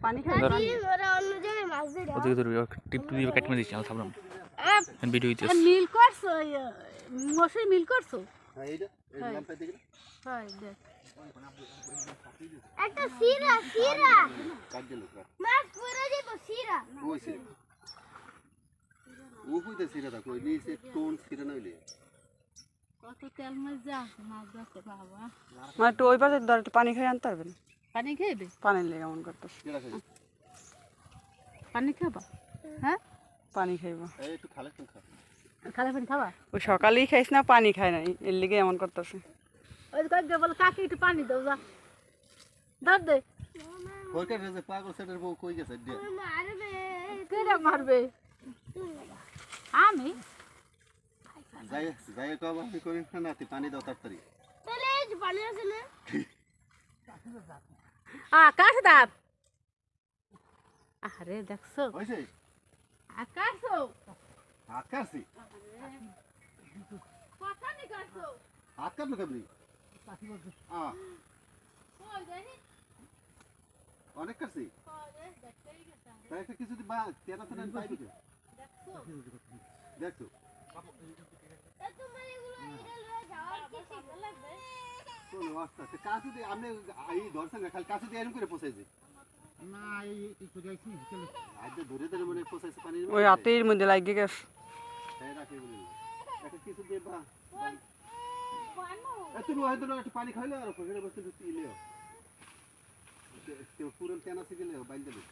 পানি খাই ওরা অন্য জায়গায় মাছ ধরে ওদিকে ধরবি টিপ দিয়ে কাট মে দিছি আল সাবরাম এন্ড ভিডিও হইছে মিল করছো মশাই মিল করছো হ্যাঁ এইটা এই ল্যাম্পটা দেখি হ্যাঁ দেখ একটা সিরা কাট দিল মাছ পড়ে যাবে সিরা কইছে ও কইতে সিরা দা কই নিছে কোন সিরা নইলে কত তেল মাছ যা মাছ ধরতে বাবা মা তো ওই পাশে ধর পানি খাই আনতে হবে না পানি খাইবে পানি লেগে মন করতেছ পানি খাবা হ্যাঁ পানি খাইবা এই একটু খালে পানি খাবা ও সকালেই খাইছ না পানি খায় নাই এর লাগি এমন করতেছে ওই কই বল কাকি একটু পানি দাও যা ধর দে ওই কে যে পাগল সেটার বউ কই গেছে দে মারবে কেডা মারবে আমি যাই যাই কবা আমি করি না তুই পানি দাও তাড়াতাড়ি তাহলে এই পানি আছে না আকাশ দাব আরে দেখছো হইছে আকাশও আকাশই কথা নি করছো আকাশ না কবি কই দেখি অনেক করছি দেখতেই গেছে তাই একটা কিছু দি বা তেনা তেনা পাইবি দেখছো তোমার এগুলো এটা লয়ে যাওয়ার কি ভালো লাগবে কোন ওয়াস্তা কাছে দি আপনি এই দর্শন খালি কাছে দি এরকম করে পৌঁছাইছে না এই তো যাইছি চলে আজ ধরে ধরে মনে পৌঁছাইছে পানি ওই হাতের মধ্যে লাগি গেছে এই রাখে বলি একটা কিছু দে বা তুমি হয়তো না একটু পানি খাইলে আর ওখানে বসে তুই লিও তো পুরো তেনা থেকে লিও বাইল দেবে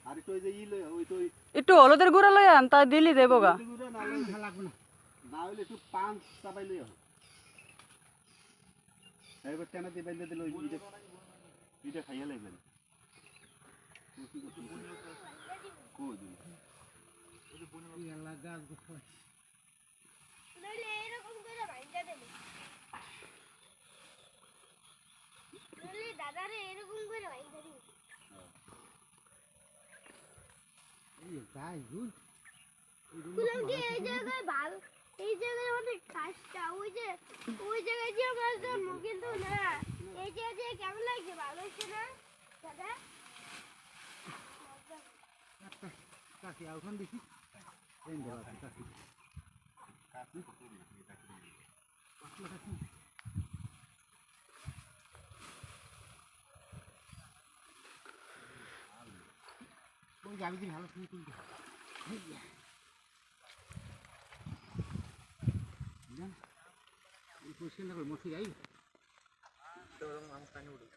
আর একটু ওই যে ইলে ওই তো একটু হলুদের গুঁড়া লই আন তা দিলি দেবো গা না লাগবে না না হইলে একটু পান চাবাই লিও এবার তেনা দিয়ে বাইল দিলে ওই ইটা খাইয়া লাগবে কই দিন ওই যে বনি আল্লাহ গাছ গোছ নইলে এরকম করে ভাইটা দেবে নইলে দাদারে এরকম করে ভাইটা দিবে এই গাছ গুল কুলম কি এই জায়গায় ভাল এই জায়গায় অনেক কাজটা ওই জায়গায় যে মাছটা কিন্তু না এই জায়গায় কেমন লাগছে ভালো হচ্ছে না দাদা কাকি আউখান দেখি এই দেওয়া আছে কাকি কাকি ওই যাবি দিন ভালো শুনে তুলতে এই পরিষ্কার না করে মশি যাই তো আমি পানি উঠে